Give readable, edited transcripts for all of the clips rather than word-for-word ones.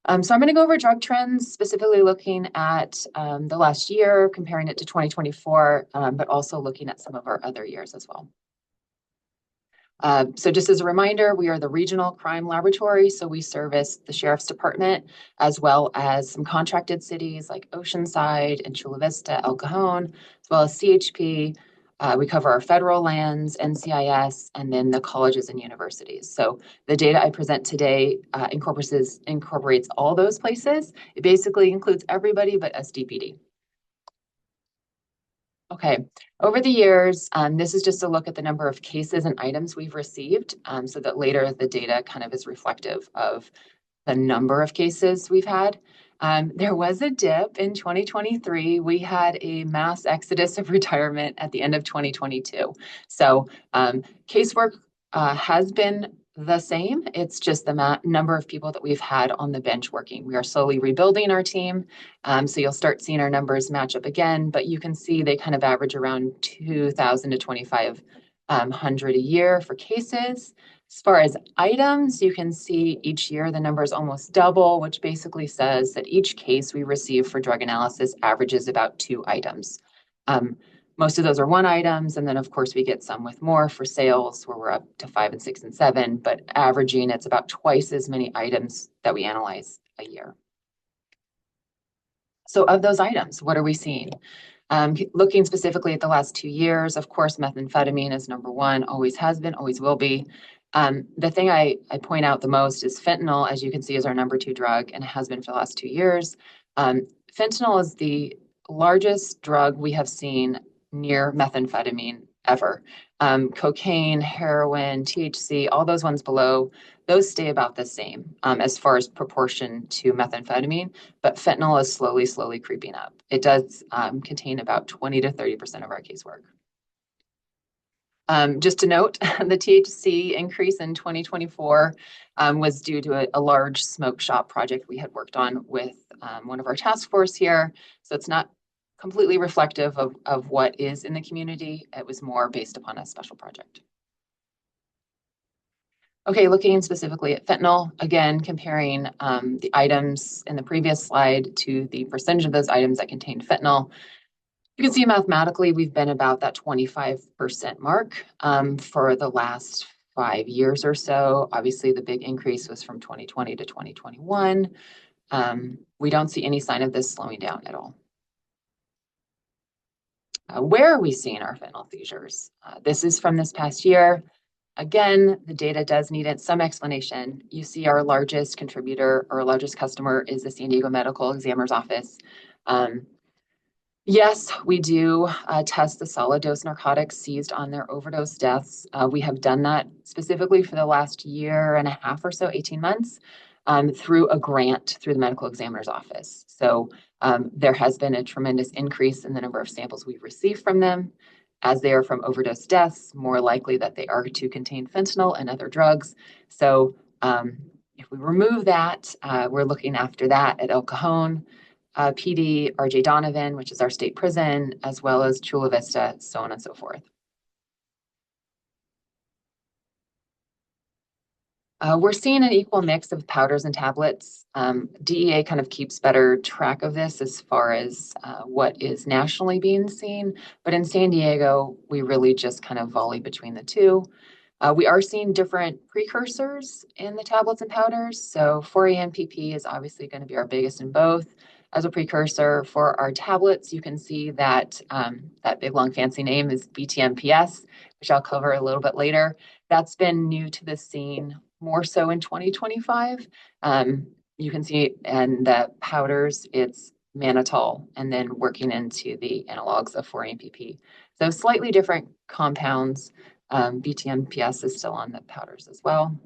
So I'm going to go over drug trends, specifically looking at the last year, comparing it to 2024, but also looking at some of our other years as well. So just as a reminder, we are the regional crime laboratory. So we service the sheriff's department, as well as some contracted cities like Oceanside and Chula Vista, El Cajon, as well as CHP. We cover our federal lands, NCIS, and then the colleges and universities. So the data I present today incorporates all those places. It basically includes everybody but SDPD. Okay, over the years, this is just a look at the number of cases and items we've received, so that later the data kind of is reflective of the number of cases we've had. There was a dip in 2023. We had a mass exodus of retirement at the end of 2022. So casework has been the same. It's just the number of people that we've had on the bench working. We are slowly rebuilding our team. So you'll start seeing our numbers match up again, but you can see they kind of average around 2,000 to 2,500 a year for cases. As far as items, you can see each year the number is almost double, which basically says that each case we receive for drug analysis averages about 2 items. Most of those are 1 items, and then of course we get some with more for sales where we're up to 5 and 6 and 7, but averaging it's about twice as many items that we analyze a year. So of those items, what are we seeing? Looking specifically at the last 2 years, of course, methamphetamine is number 1, always has been, always will be. The thing I point out the most is fentanyl, as you can see, is our number 2 drug, and it has been for the last 2 years. Fentanyl is the largest drug we have seen near methamphetamine ever. Cocaine, heroin, THC, all those ones below, those stay about the same as far as proportion to methamphetamine, but fentanyl is slowly creeping up. It does contain about 20 to 30% of our casework. Just to note, the THC increase in 2024 was due to a large smoke shop project we had worked on with one of our task force here. So it's not completely reflective of what is in the community. It was more based upon a special project. Okay, looking specifically at fentanyl, again, comparing the items in the previous slide to the percentage of those items that contain fentanyl. You can see mathematically we've been about that 25% mark for the last 5 years or so. Obviously, the big increase was from 2020 to 2021. We don't see any sign of this slowing down at all. Where are we seeing our fentanyl seizures? This is from this past year. Again, the data does need some explanation. You see our largest contributor or largest customer is the San Diego Medical Examiner's Office. Yes, we do test the solid dose narcotics seized on their overdose deaths. We have done that specifically for the last 1.5 years or so, 18 months, through a grant through the Medical Examiner's Office. So there has been a tremendous increase in the number of samples we've received from them. As they are from overdose deaths, more likely that they are to contain fentanyl and other drugs. So if we remove that, we're looking after that at El Cajon, PD, RJ Donovan, which is our state prison, as well as Chula Vista, so on and so forth. We're seeing an equal mix of powders and tablets. DEA kind of keeps better track of this as far as what is nationally being seen. But in San Diego, we really just kind of volley between the two. We are seeing different precursors in the tablets and powders. So 4-AMPP is obviously going to be our biggest in both. As a precursor for our tablets, you can see that that big long fancy name is BTMPS, which I'll cover a little bit later. That's been new to the scene more so in 2025. You can see in the powders, it's mannitol, and then working into the analogs of 4-AMPP. So slightly different compounds. BTMPS is still on the powders as well.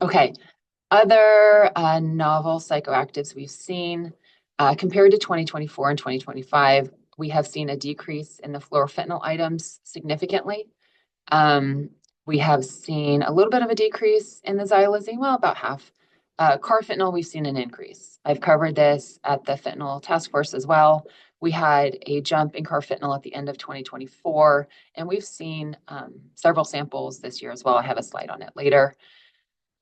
Okay, other novel psychoactives we've seen, compared to 2024 and 2025, we have seen a decrease in the fluorofentanyl items significantly. We have seen a little bit of a decrease in the xylazine, well, about half. Carfentanyl, we've seen an increase. I've covered this at the fentanyl task force as well. We had a jump in carfentanyl at the end of 2024, and we've seen several samples this year as well. I have a slide on it later.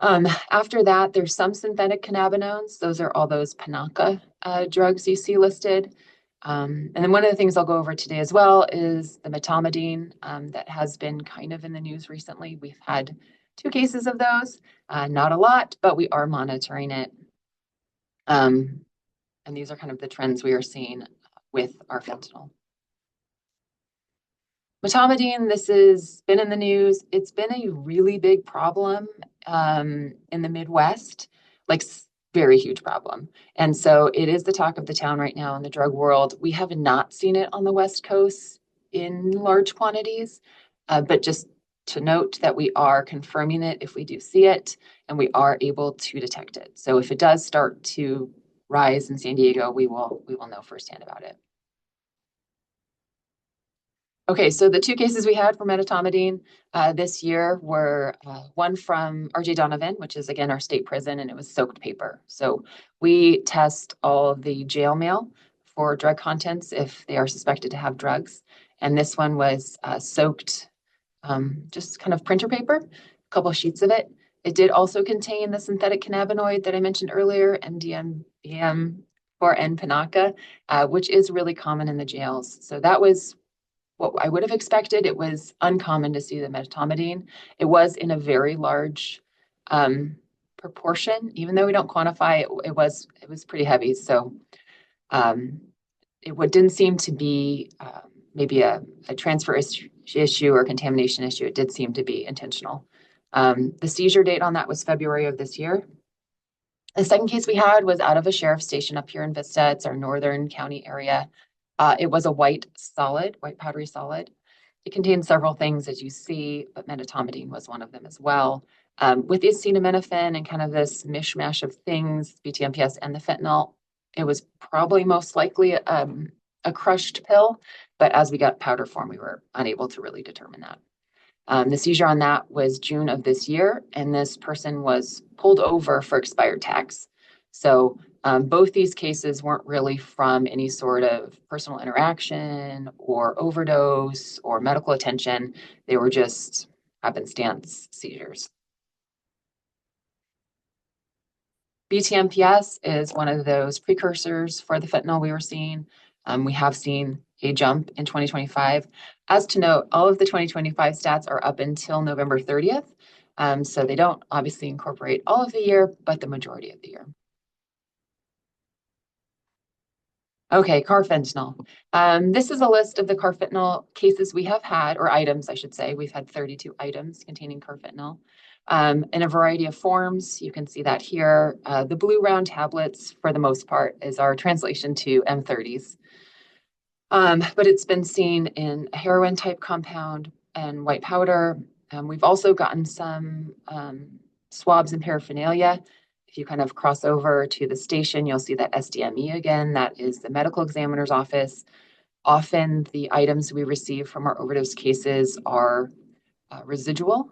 After that, there's some synthetic cannabinoids. Those are all those Panaka drugs you see listed. And then one of the things I'll go over today as well is the metomidine that has been kind of in the news recently. We've had 2 cases of those, not a lot, but we are monitoring it. And these are kind of the trends we are seeing with our fentanyl. Metomidine, this has been in the news. It's been a really big problem in the Midwest, like very huge problem. And so it is the talk of the town right now in the drug world. We have not seen it on the West Coast in large quantities, but just to note that we are confirming it if we do see it, and we are able to detect it. So if it does start to rise in San Diego, we will know firsthand about it. Okay, so the 2 cases we had for metomidine this year were one from RJ Donovan, which is again our state prison, and it was soaked paper. So we test all of the jail mail for drug contents if they are suspected to have drugs. And this one was soaked, just kind of printer paper, a couple of sheets of it. It did also contain the synthetic cannabinoid that I mentioned earlier, MDMA or N-Panaka, which is really common in the jails. So that was what I would have expected. It was uncommon to see the metomidine. It was in a very large proportion, even though we don't quantify it. It was pretty heavy. So it didn't seem to be maybe a transfer issue or contamination issue. It did seem to be intentional. The seizure date on that was February of this year. The second case we had was out of a sheriff's station up here in Vista. It's our northern county area. It was a white powdery solid. It contained several things, as you see, but metomidine was one of them as well. With the acetaminophen and kind of this mishmash of things, BTMPS and the fentanyl, it was probably most likely a crushed pill, but as we got powder form, we were unable to really determine that. The seizure on that was June of this year, and this person was pulled over for expired tax. So both these cases weren't really from any sort of personal interaction or overdose or medical attention. They were just happenstance seizures. BTMPS is one of those precursors for the fentanyl we were seeing. We have seen a jump in 2025. As to note, all of the 2025 stats are up until November 30th. So they don't obviously incorporate all of the year, but the majority of the year. Okay, carfentanil. This is a list of the carfentanil cases we have had, or items, I should say. We've had 32 items containing carfentanil in a variety of forms. You can see that here. The blue round tablets, for the most part, is our translation to M30s. But it's been seen in a heroin type compound and white powder. We've also gotten some swabs and paraphernalia. If you kind of cross over to the station, you'll see that SDME again. That is the medical examiner's office. Often the items we receive from our overdose cases are residual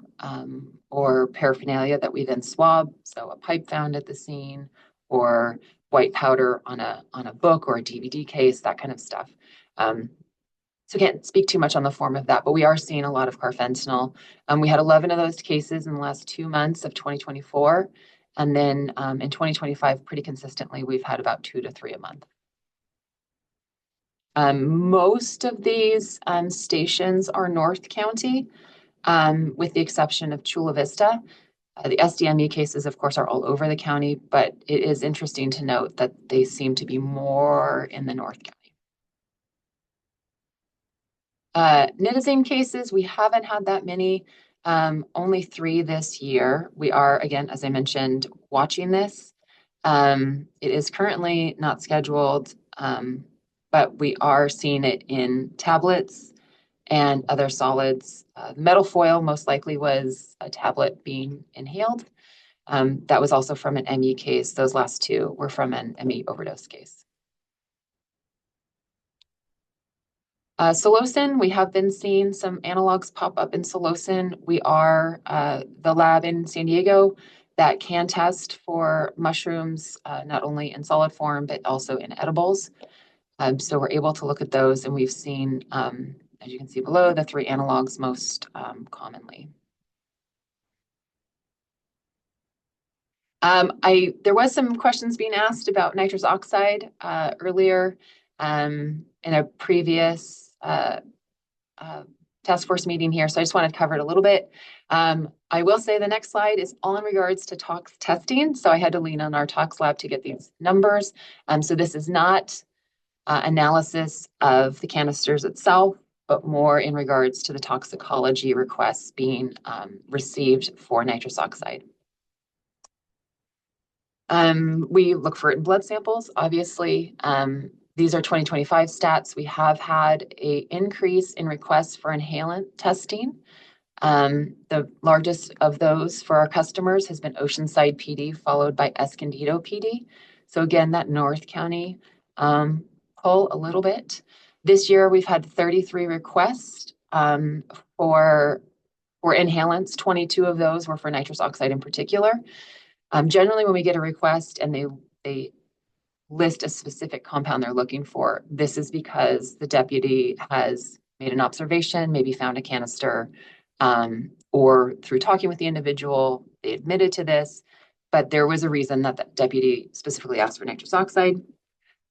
or paraphernalia that we then swab. So a pipe found at the scene, or white powder on a book or a DVD case, that kind of stuff. So can't speak too much on the form of that, but we are seeing a lot of carfentanil. We had 11 of those cases in the last 2 months of 2024. And then in 2025, pretty consistently, we've had about 2 to 3 a month. Most of these stations are North County, with the exception of Chula Vista. The SDME cases, of course, are all over the county, but it is interesting to note that they seem to be more in the North County. Nitazene cases, we haven't had that many, only 3 this year. We are, again, as I mentioned, watching this. It is currently not scheduled, but we are seeing it in tablets and other solids. Metal foil most likely was a tablet being inhaled. That was also from an ME case. Those last 2 were from an ME overdose case. Psilocin, we have been seeing some analogs pop up in psilocin. We are the lab in San Diego that can test for mushrooms, not only in solid form, but also in edibles. So we're able to look at those, and we've seen, as you can see below, the 3 analogs most commonly. There was some questions being asked about nitrous oxide earlier in a previous uh, task force meeting here, so I just wanted to cover it a little bit. I will say the next slide is all in regards to tox testing, so I had to lean on our tox lab to get these numbers. So this is not analysis of the canisters itself, but more in regards to the toxicology requests being received for nitrous oxide. We look for it in blood samples, obviously. These are 2025 stats. We have had an increase in requests for inhalant testing. The largest of those for our customers has been Oceanside PD, followed by Escondido PD. So again, that North County pull a little bit. This year, we've had 33 requests for inhalants. 22 of those were for nitrous oxide in particular. Generally, when we get a request and they list a specific compound they're looking for, this is because the deputy has made an observation, maybe found a canister, or through talking with the individual, they admitted to this, but there was a reason that the deputy specifically asked for nitrous oxide.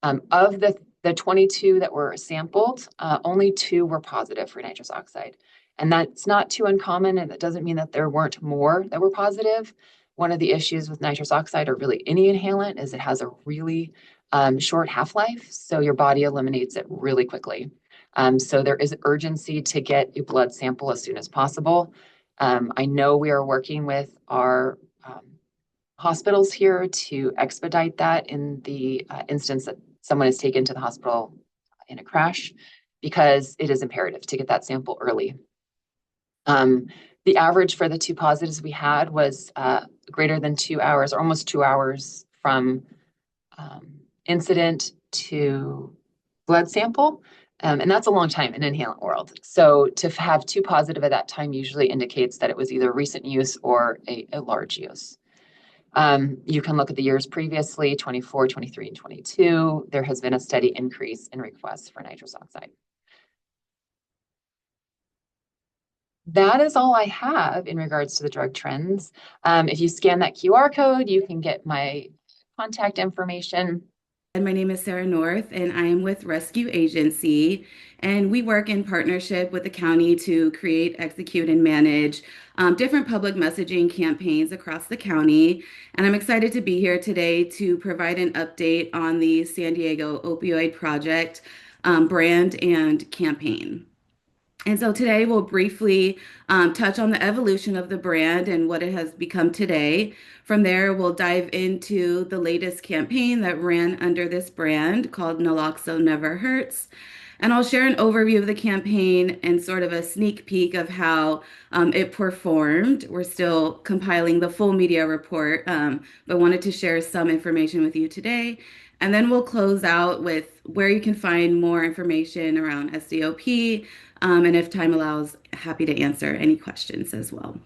Of the 22 that were sampled, only 2 were positive for nitrous oxide. And that's not too uncommon, and that doesn't mean that there weren't more that were positive. One of the issues with nitrous oxide, or really any inhalant, is it has a really short half-life, so your body eliminates it really quickly. So there is urgency to get a blood sample as soon as possible. I know we are working with our hospitals here to expedite that in the instance that someone is taken to the hospital in a crash, because it is imperative to get that sample early. The average for the 2 positives we had was greater than 2 hours, or almost 2 hours from incident to blood sample. And that's a long time in inhalant world. So to have 2 positive at that time usually indicates that it was either recent use or a large use. You can look at the years previously, 24, 23, and 22. There has been a steady increase in requests for nitrous oxide. That is all I have in regards to the drug trends. If you scan that QR code, you can get my contact information. And my name is Sarah North, and I am with Rescue Agency. And we work in partnership with the county to create, execute, and manage different public messaging campaigns across the county. And I'm excited to be here today to provide an update on the San Diego Opioid Project brand and campaign. And so today we'll briefly touch on the evolution of the brand and what it has become today. From there, we'll dive into the latest campaign that ran under this brand called Naloxone Never Hurts. And I'll share an overview of the campaign and sort of a sneak peek of how it performed. We're still compiling the full media report, but wanted to share some information with you today. And then we'll close out with where you can find more information around SDOP, and if time allows, happy to answer any questions as well.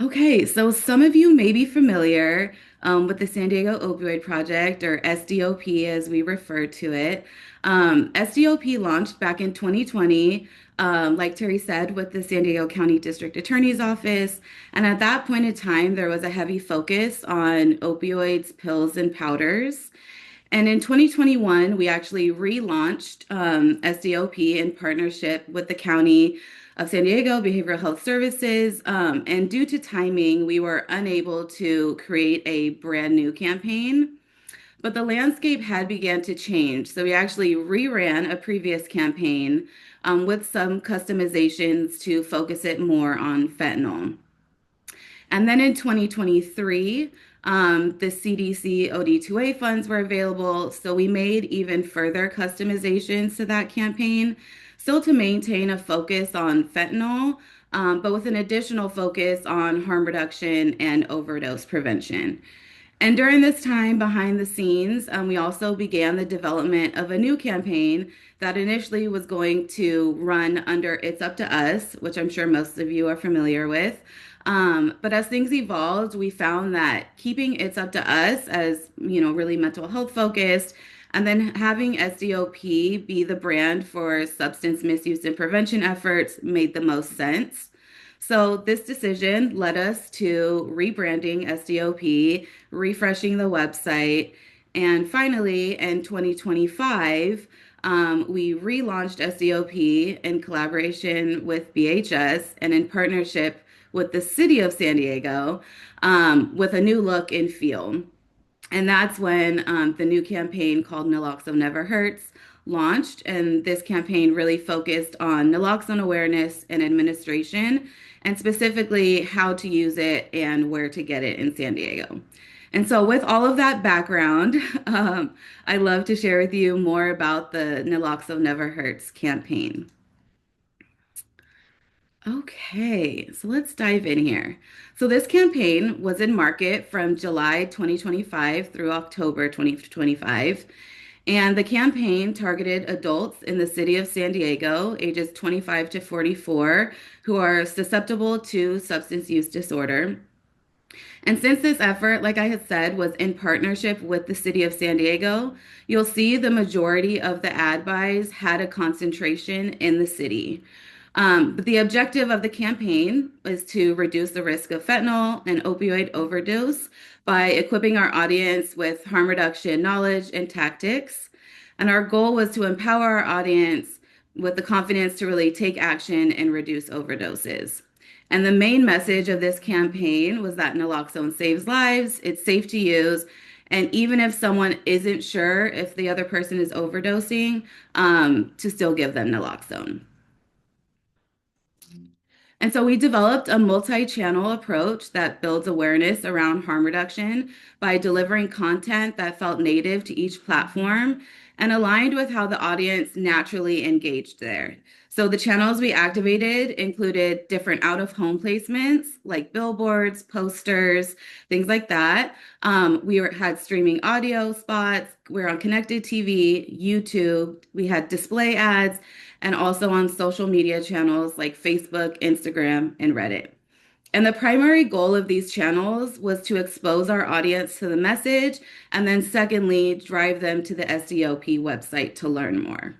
Okay, so some of you may be familiar with the San Diego Opioid Project, or SDOP as we refer to it. SDOP launched back in 2020, like Terry said, with the San Diego County District Attorney's Office. And at that point in time, there was a heavy focus on opioids, pills, and powders. And in 2021, we actually relaunched SDOP in partnership with the County of San Diego Behavioral Health Services. And due to timing, we were unable to create a brand new campaign. But the landscape had began to change. So we actually reran a previous campaign with some customizations to focus it more on fentanyl. And then in 2023, the CDC OD2A funds were available. So we made even further customizations to that campaign, still to maintain a focus on fentanyl, but with an additional focus on harm reduction and overdose prevention. And during this time behind the scenes, we also began the development of a new campaign that initially was going to run under It's Up to Us, which I'm sure most of you are familiar with. But as things evolved, we found that keeping It's Up to Us as, really mental health focused, and then having SDOP be the brand for substance misuse and prevention efforts made the most sense. So this decision led us to rebranding SDOP, refreshing the website, and finally in 2025, we relaunched SDOP in collaboration with BHS and in partnership with the city of San Diego with a new look and feel. And that's when the new campaign called Naloxone Never Hurts launched. And this campaign really focused on naloxone awareness and administration, and specifically how to use it and where to get it in San Diego. And so, with all of that background, I'd love to share with you more about the Naloxone Never Hurts campaign. Okay, so let's dive in here. So this campaign was in market from July 2025 through October 2025, and the campaign targeted adults in the city of San Diego, ages 25 to 44, who are susceptible to substance use disorder. And since this effort, like I had said, was in partnership with the city of San Diego, you'll see the majority of the ad buys had a concentration in the city. But the objective of the campaign is to reduce the risk of fentanyl and opioid overdose by equipping our audience with harm reduction knowledge and tactics. And our goal was to empower our audience with the confidence to really take action and reduce overdoses. And the main message of this campaign was that naloxone saves lives, it's safe to use, and even if someone isn't sure if the other person is overdosing, to still give them naloxone. And so we developed a multi-channel approach that builds awareness around harm reduction by delivering content that felt native to each platform and aligned with how the audience naturally engaged there. So the channels we activated included different out-of-home placements like billboards, posters, things like that. Had streaming audio spots. We were on connected TV, YouTube. We had display ads, and also on social media channels like Facebook, Instagram, and Reddit. And the primary goal of these channels was to expose our audience to the message, and then secondly, drive them to the SDOP website to learn more.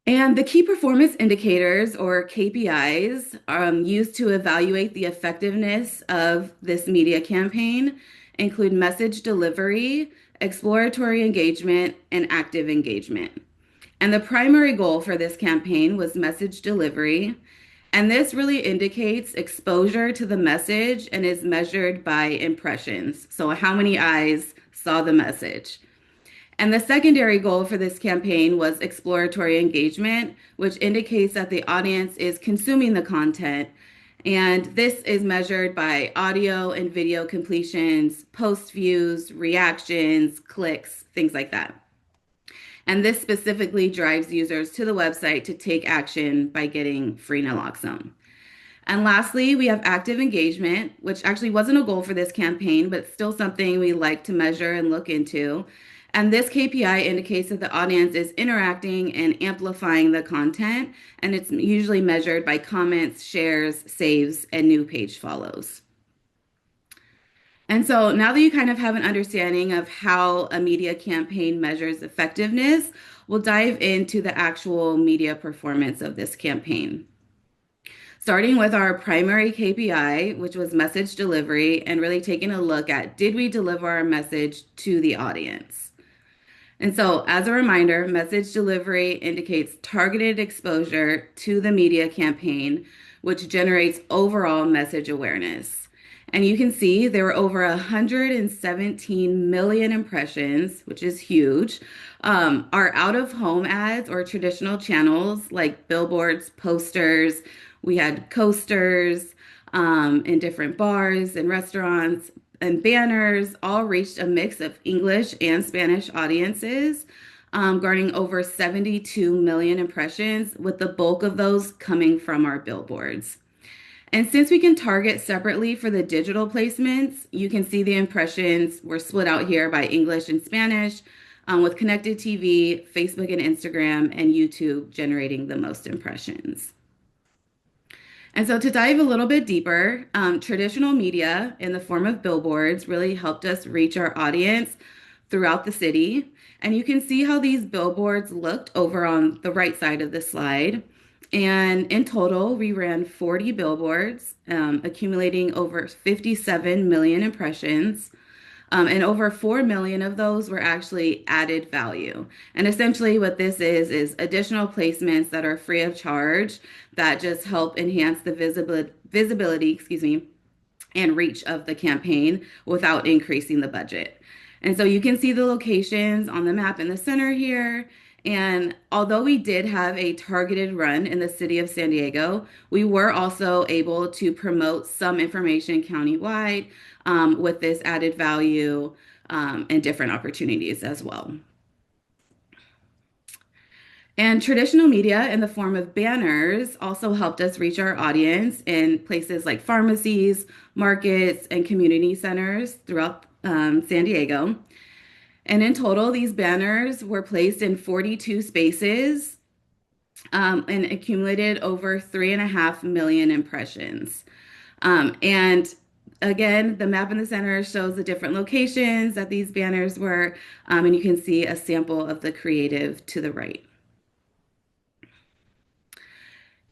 And the key performance indicators, or KPIs, used to evaluate the effectiveness of this media campaign include message delivery, exploratory engagement, and active engagement. And the primary goal for this campaign was message delivery. And this really indicates exposure to the message and is measured by impressions. So, how many eyes saw the message? And the secondary goal for this campaign was exploratory engagement, which indicates that the audience is consuming the content. And this is measured by audio and video completions, post views, reactions, clicks, things like that. And this specifically drives users to the website to take action by getting free naloxone. And lastly, we have active engagement, which actually wasn't a goal for this campaign, but still something we like to measure and look into. And this KPI indicates that the audience is interacting and amplifying the content, and it's usually measured by comments, shares, saves, and new page follows. And so now that you kind of have an understanding of how a media campaign measures effectiveness, we'll dive into the actual media performance of this campaign. Starting with our primary KPI, which was message delivery, and really taking a look at did we deliver our message to the audience? And so, as a reminder, message delivery indicates targeted exposure to the media campaign, which generates overall message awareness. And you can see there were over 117 million impressions, which is huge. Our out of home ads or traditional channels like billboards, posters, we had coasters in different bars and restaurants, and banners all reached a mix of English and Spanish audiences, garnering over 72 million impressions, with the bulk of those coming from our billboards. And since we can target separately for the digital placements, you can see the impressions were split out here by English and Spanish, with connected TV, Facebook and Instagram, and YouTube generating the most impressions. And so to dive a little bit deeper, traditional media in the form of billboards really helped us reach our audience throughout the city. And you can see how these billboards looked over on the right side of the slide. And in total, we ran 40 billboards, accumulating over 57 million impressions. And over 4 million of those were actually added value. And essentially, what this is additional placements that are free of charge that just help enhance the visibility, excuse me, and reach of the campaign without increasing the budget. And so you can see the locations on the map in the center here. And although we did have a targeted run in the city of San Diego, we were also able to promote some information countywide with this added value and different opportunities as well. And traditional media in the form of banners also helped us reach our audience in places like pharmacies, markets, and community centers throughout San Diego. And in total, these banners were placed in 42 spaces and accumulated over 3.5 million impressions. And again, the map in the center shows the different locations that these banners were, and you can see a sample of the creative to the right.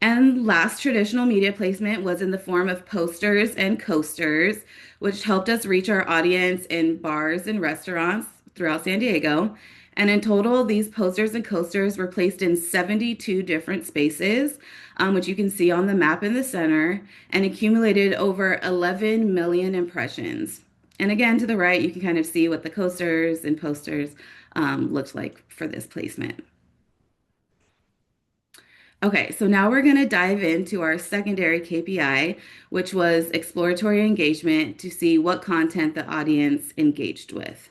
And last traditional media placement was in the form of posters and coasters, which helped us reach our audience in bars and restaurants throughout San Diego. And in total, these posters and coasters were placed in 72 different spaces, which you can see on the map in the center, and accumulated over 11 million impressions. And again, to the right, you can kind of see what the coasters and posters looked like for this placement. Okay, so now we're going to dive into our secondary KPI, which was exploratory engagement to see what content the audience engaged with.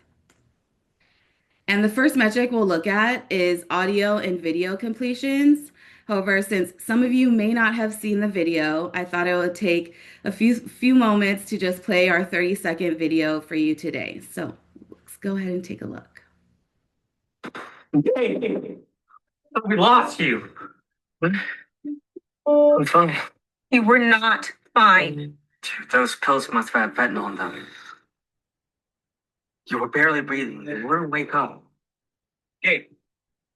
And the first metric we'll look at is audio and video completions. However, since some of you may not have seen the video, I thought it would take a few moments to just play our 30-second video for you today. So let's go ahead and take a look. Hey, we lost you. I'm fine. You were not fine. Dude, those pills must have had fentanyl in them. You were barely breathing. You wouldn't wake up. Hey.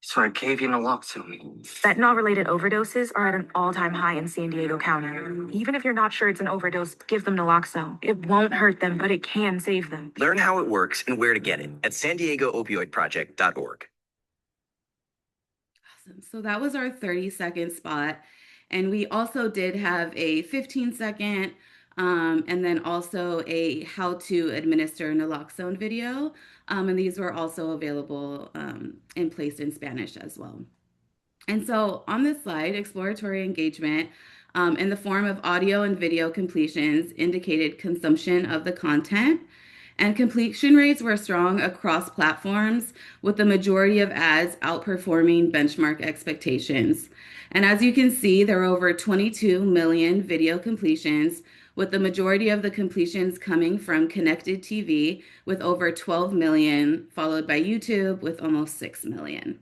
So I gave you naloxone. Fentanyl-related overdoses are at an all-time high in San Diego County. Even if you're not sure it's an overdose, give them naloxone. It won't hurt them, but it can save them. Learn how it works and where to get it at san-diego-opioid-project.org. Awesome. So that was our 30-second spot. And we also did have a 15-second and then also a how to administer naloxone video. And these were also available and placed in Spanish as well. And so on this slide, exploratory engagement in the form of audio and video completions indicated consumption of the content. And completion rates were strong across platforms, with the majority of ads outperforming benchmark expectations. And as you can see, there were over 22 million video completions, with the majority of the completions coming from connected TV, with over 12 million, followed by YouTube with almost 6 million.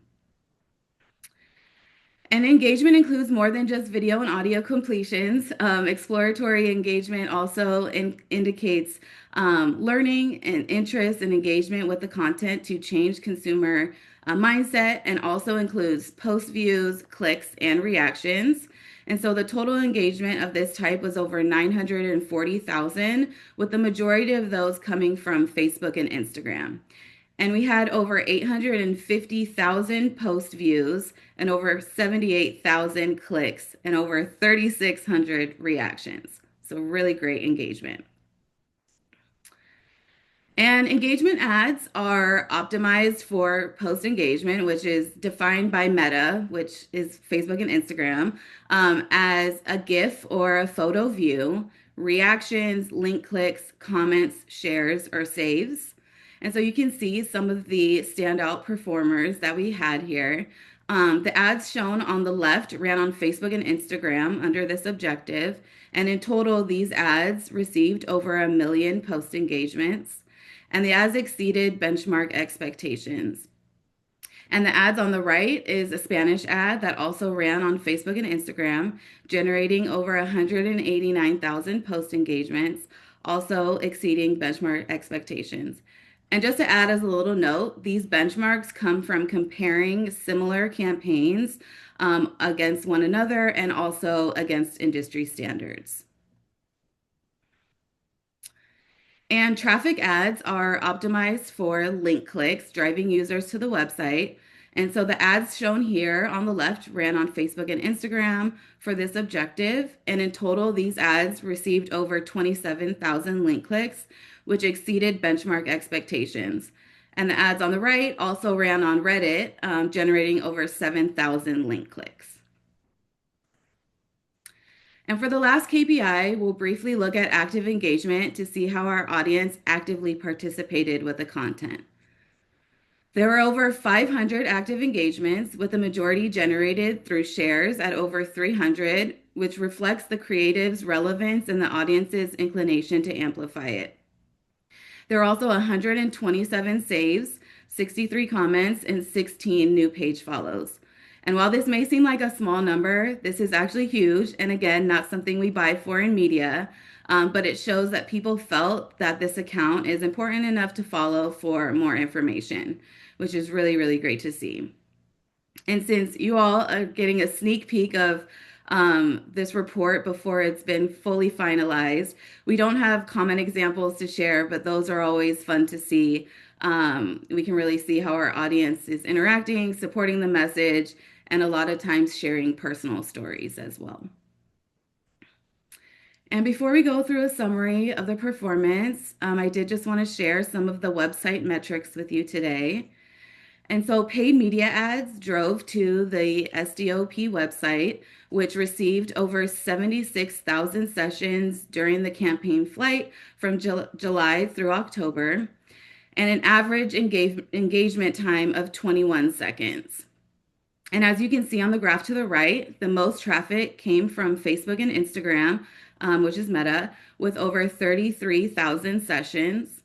And engagement includes more than just video and audio completions. Exploratory engagement also indicates learning and interest and engagement with the content to change consumer mindset, and also includes post views, clicks, and reactions. And so the total engagement of this type was over 940,000, with the majority of those coming from Facebook and Instagram. And we had over 850,000 post views and over 78,000 clicks and over 3,600 reactions. So really great engagement. And engagement ads are optimized for post engagement, which is defined by Meta, which is Facebook and Instagram, as a GIF or a photo view, reactions, link clicks, comments, shares, or saves. And so you can see some of the standout performers that we had here. The ads shown on the left ran on Facebook and Instagram under this objective. And in total, these ads received over 1 million post engagements. And the ads exceeded benchmark expectations. And the ads on the right is a Spanish ad that also ran on Facebook and Instagram, generating over 189,000 post engagements, also exceeding benchmark expectations. And just to add as a little note, these benchmarks come from comparing similar campaigns against one another and also against industry standards. And traffic ads are optimized for link clicks, driving users to the website. And so the ads shown here on the left ran on Facebook and Instagram for this objective. And in total, these ads received over 27,000 link clicks, which exceeded benchmark expectations. And the ads on the right also ran on Reddit, generating over 7,000 link clicks. And for the last KPI, we'll briefly look at active engagement to see how our audience actively participated with the content. There were over 500 active engagements, with the majority generated through shares at over 300, which reflects the creative's relevance and the audience's inclination to amplify it. There were also 127 saves, 63 comments, and 16 new page follows. And while this may seem like a small number, this is actually huge. And again, not something we buy for in media, but it shows that people felt that this account is important enough to follow for more information, which is really, really great to see. And since you all are getting a sneak peek of this report before it's been fully finalized, we don't have common examples to share, but those are always fun to see. We can really see how our audience is interacting, supporting the message, and a lot of times sharing personal stories as well. And before we go through a summary of the performance, I did just want to share some of the website metrics with you today. And so paid media ads drove to the SDOP website, which received over 76,000 sessions during the campaign flight from July through October, and an average engagement time of 21 seconds. And as you can see on the graph to the right, the most traffic came from Facebook and Instagram, which is Meta, with over 33,000 sessions.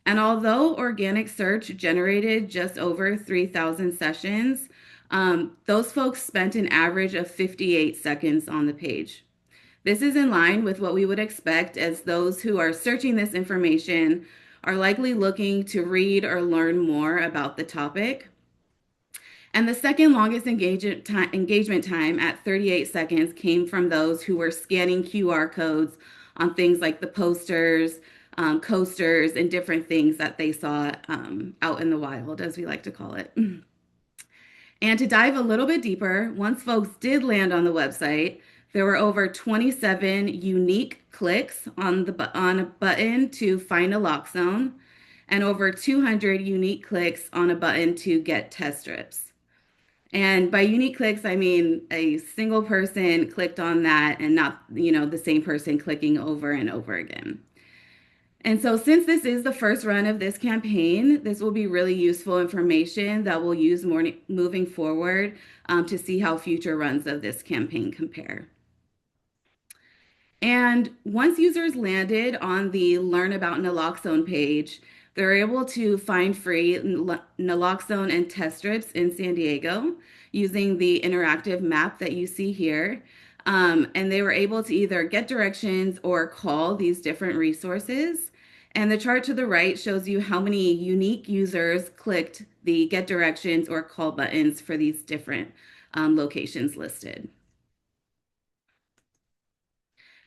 And although organic search generated just over 3,000 sessions, those folks spent an average of 58 seconds on the page. This is in line with what we would expect, as those who are searching this information are likely looking to read or learn more about the topic. And the second longest engagement time at 38 seconds came from those who were scanning QR codes on things like the posters, coasters, and different things that they saw out in the wild, as we like to call it. And to dive a little bit deeper, once folks did land on the website, there were over 27 unique clicks on a button to find naloxone, and over 200 unique clicks on a button to get test strips. And by unique clicks, I mean a single person clicked on that and not, the same person clicking over and over again. And so since this is the first run of this campaign, this will be really useful information that we'll use moving forward to see how future runs of this campaign compare. And once users landed on the Learn About Naloxone page, they're able to find free naloxone and test strips in San Diego using the interactive map that you see here. And they were able to either get directions or call these different resources. And the chart to the right shows you how many unique users clicked the get directions or call buttons for these different locations listed.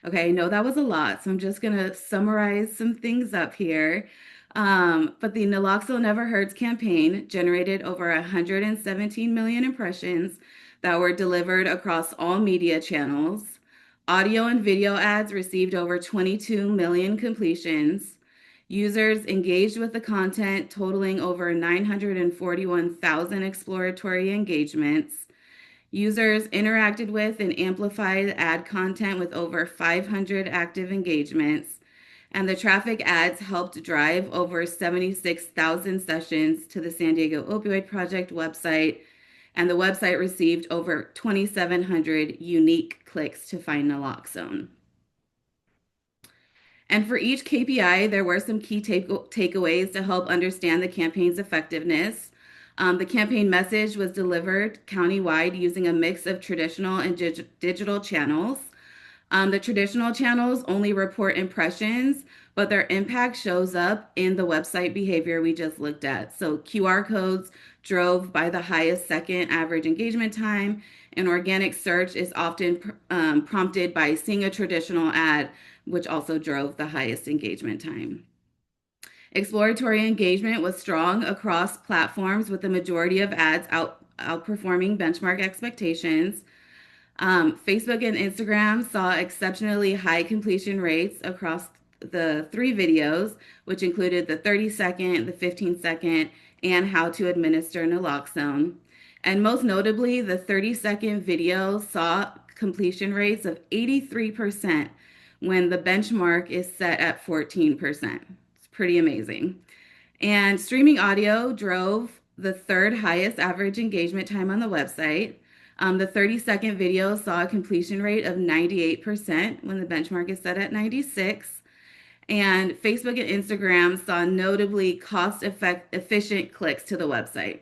Okay, I know that was a lot, so I'm just gonna summarize some things up here. But the Naloxone Never Hurts campaign generated over 117 million impressions that were delivered across all media channels. Audio and video ads received over 22 million completions. Users engaged with the content, totaling over 941,000 exploratory engagements. Users interacted with and amplified ad content with over 500 active engagements. And the traffic ads helped drive over 76,000 sessions to the San Diego Opioid Project website. And the website received over 2,700 unique clicks to find naloxone. And for each KPI, there were some key takeaways to help understand the campaign's effectiveness. The campaign message was delivered countywide using a mix of traditional and digital channels. The traditional channels only report impressions, but their impact shows up in the website behavior we just looked at. So QR codes drove by the highest second average engagement time, and organic search is often prompted by seeing a traditional ad, which also drove the highest engagement time. Exploratory engagement was strong across platforms, with the majority of ads outperforming benchmark expectations. Facebook and Instagram saw exceptionally high completion rates across the three videos, which included the 30-second, the 15-second, and how to administer naloxone. And most notably, the 30-second video saw completion rates of 83% when the benchmark is set at 14%. It's pretty amazing. And streaming audio drove the third highest average engagement time on the website. The 30-second video saw a completion rate of 98% when the benchmark is set at 96. And Facebook and Instagram saw notably efficient clicks to the website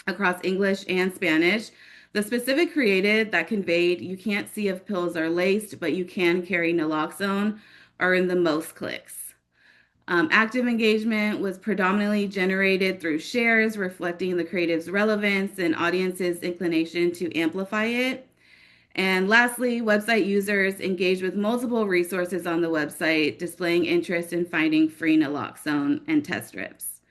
across English and Spanish. The specific creative that conveyed "you can't see if pills are laced, but you can carry naloxone" are in the most clicks. Active engagement was predominantly generated through shares, reflecting the creative's relevance and audience's inclination to amplify it. And lastly, website users engaged with multiple resources on the website, displaying interest in finding free naloxone and test strips.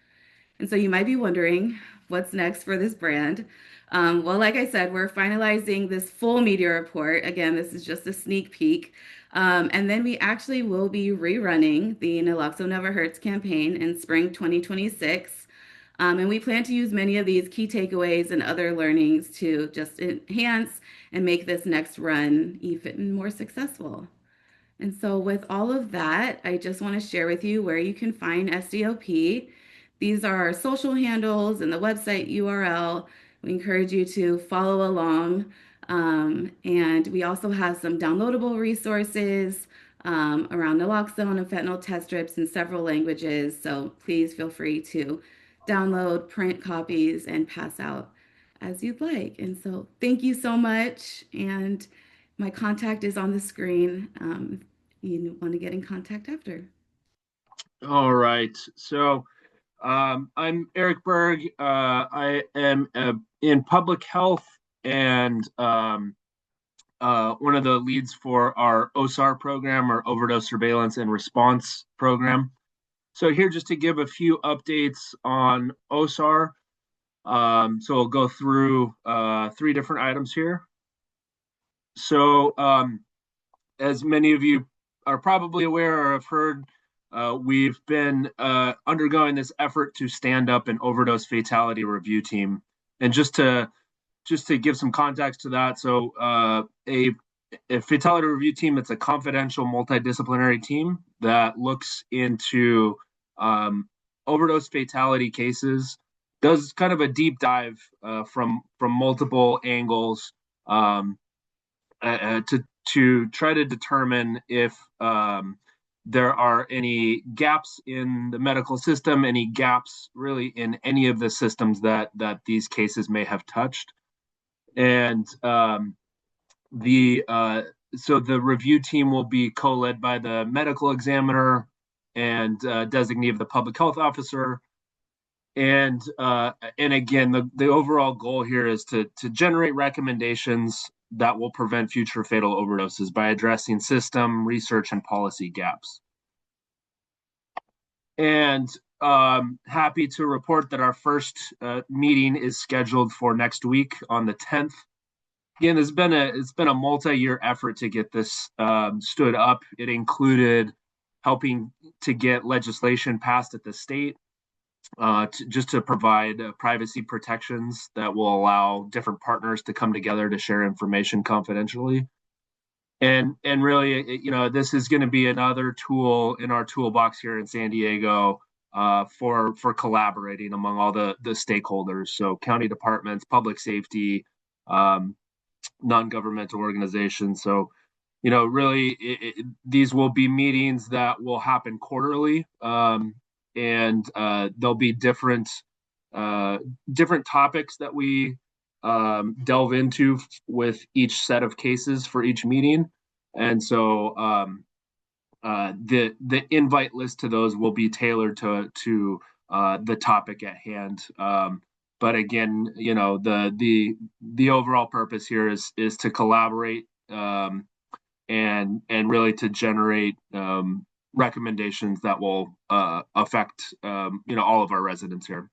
And so you might be wondering, what's next for this brand? Well, like I said, we're finalizing this full media report. Again, this is just a sneak peek. And then we actually will be rerunning the Naloxone Never Hurts campaign in spring 2026. And we plan to use many of these key takeaways and other learnings to just enhance and make this next run even more successful. And so with all of that, I just want to share with you where you can find SDOP. These are our social handles and the website URL. We encourage you to follow along. And we also have some downloadable resources around naloxone and fentanyl test strips in several languages. So please feel free to download, print copies, and pass out as you'd like. And so thank you so much. And my contact is on the screen if you want to get in contact after. All right. So I'm Erik Berg. I am in public health and one of the leads for our OSAR program, our Overdose Surveillance and Response program. So here just to give a few updates on OSAR. So we'll go through three different items here. So as many of you are probably aware or have heard, we've been undergoing this effort to stand up an overdose fatality review team. And just to give some context to that, so a fatality review team, it's a confidential multidisciplinary team that looks into overdose fatality cases, does kind of a deep dive from multiple angles to try to determine if there are any gaps in the medical system, any gaps really in any of the systems that these cases may have touched. And so the review team will be co-led by the medical examiner and designee of the public health officer. And again, the overall goal here is to generate recommendations that will prevent future fatal overdoses by addressing system, research, and policy gaps. And happy to report that our first meeting is scheduled for next week on the 10th. Again, it's been a multi-year effort to get this stood up. It included helping to get legislation passed at the state, just to provide privacy protections that will allow different partners to come together to share information confidentially. And really, this is going to be another tool in our toolbox here in San Diego for collaborating among all the stakeholders. So county departments, public safety, non-governmental organizations. So, really, these will be meetings that will happen quarterly. And there'll be different topics that we delve into with each set of cases for each meeting. And so the invite list to those will be tailored to the topic at hand. But again, the overall purpose here is to collaborate and really to generate recommendations that will affect all of our residents here.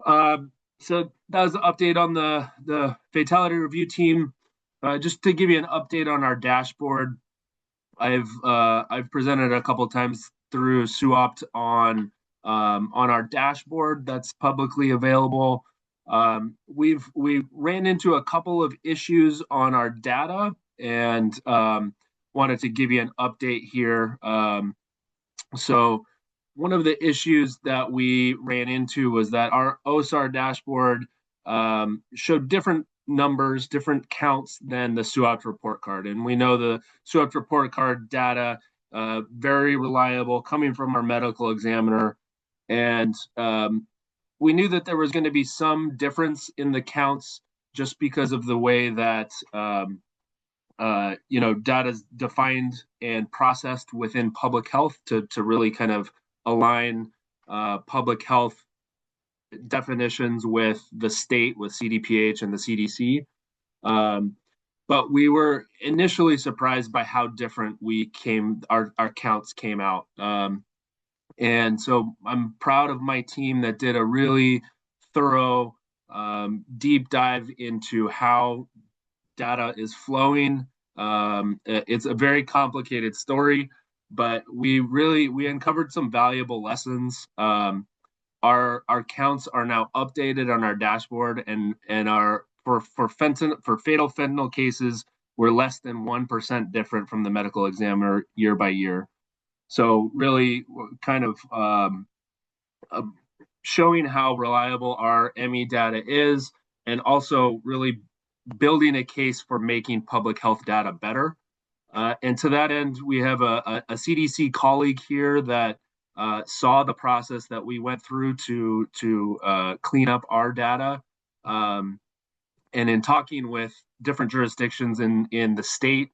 So that was the update on the fatality review team. Just to give you an update on our dashboard, I've presented a couple times through Suopt on our dashboard that's publicly available. We ran into a couple of issues on our data and wanted to give you an update here. So one of the issues that we ran into was that our OSAR dashboard showed different numbers, different counts than the Suopt report card. And we know the Suopt report card data, very reliable, coming from our medical examiner. And we knew that there was going to be some difference in the counts just because of the way that data is defined and processed within public health to really kind of align public health definitions with the state, with CDPH and the CDC. But we were initially surprised by how different our counts came out. And so I'm proud of my team that did a really thorough deep dive into how data is flowing. It's a very complicated story, but we uncovered some valuable lessons. Our counts are now updated on our dashboard, and our for fatal fentanyl cases, we're less than 1% different from the medical examiner year by year. So really, kind of showing how reliable our ME data is, and also really building a case for making public health data better. And to that end, we have a CDC colleague here that saw the process that we went through to clean up our data. And in talking with different jurisdictions in the state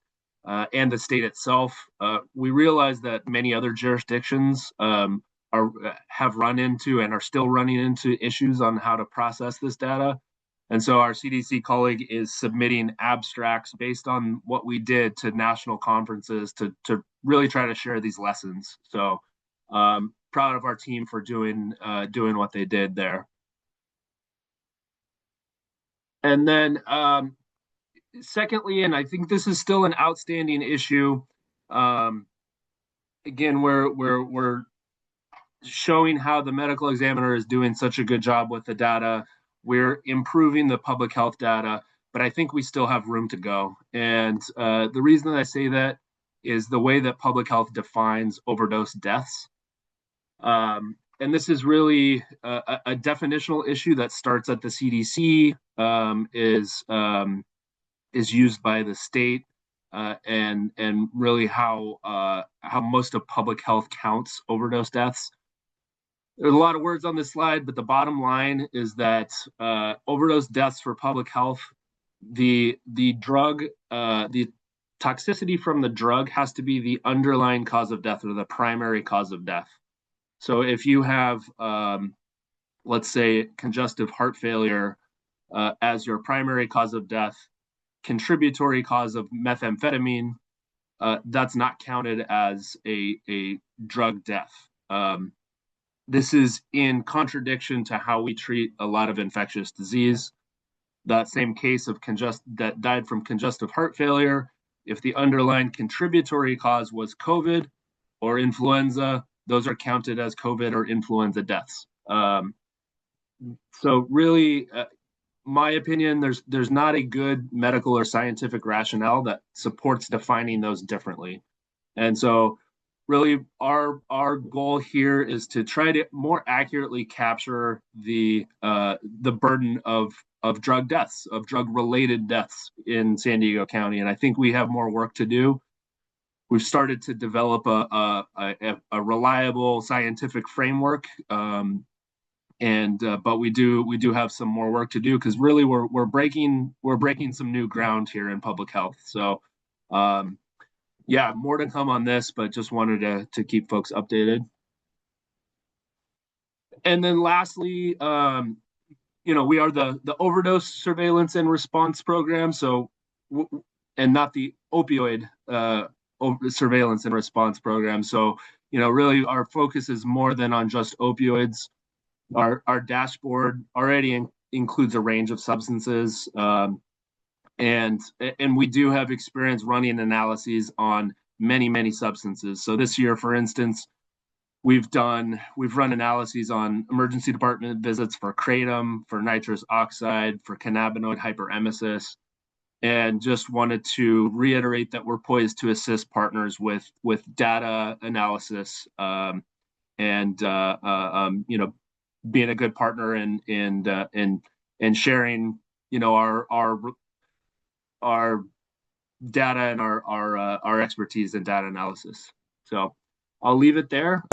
and the state itself, we realized that many other jurisdictions have run into and are still running into issues on how to process this data. And so our CDC colleague is submitting abstracts based on what we did to national conferences to really try to share these lessons. So proud of our team for doing what they did there. And then secondly, and I think this is still an outstanding issue, again, we're showing how the medical examiner is doing such a good job with the data. We're improving the public health data, but I think we still have room to go. And the reason that I say that is the way that public health defines overdose deaths. And this is really a definitional issue that starts at the CDC, is used by the state, and really how most of public health counts overdose deaths. There's a lot of words on this slide, but the bottom line is that overdose deaths for public health, the toxicity from the drug has to be the underlying cause of death or the primary cause of death. So if you have, let's say, congestive heart failure as your primary cause of death, contributory cause of methamphetamine, that's not counted as a drug death. This is in contradiction to how we treat a lot of infectious disease. That same case that died from congestive heart failure, if the underlying contributory cause was COVID or influenza, those are counted as COVID or influenza deaths. So really, my opinion, there's not a good medical or scientific rationale that supports defining those differently. And so really our goal here is to try to more accurately capture the burden of drug deaths, of drug related deaths in San Diego County. And I think we have more work to do. We've started to develop a reliable scientific framework But we do have some more work to do, because really we're breaking some new ground here in public health. So yeah, more to come on this, but just wanted to keep folks updated. And then lastly, we are the overdose surveillance and response program. So, and not the opioid surveillance and response program. So, really our focus is more than on just opioids. Our dashboard already includes a range of substances, and we do have experience running analyses on many substances. So this year, for instance, we've run analyses on emergency department visits for kratom, for nitrous oxide, for cannabinoid hyperemesis, and just wanted to reiterate that we're poised to assist partners with data analysis, and being a good partner and sharing our data and our expertise in data analysis. So I'll leave it there.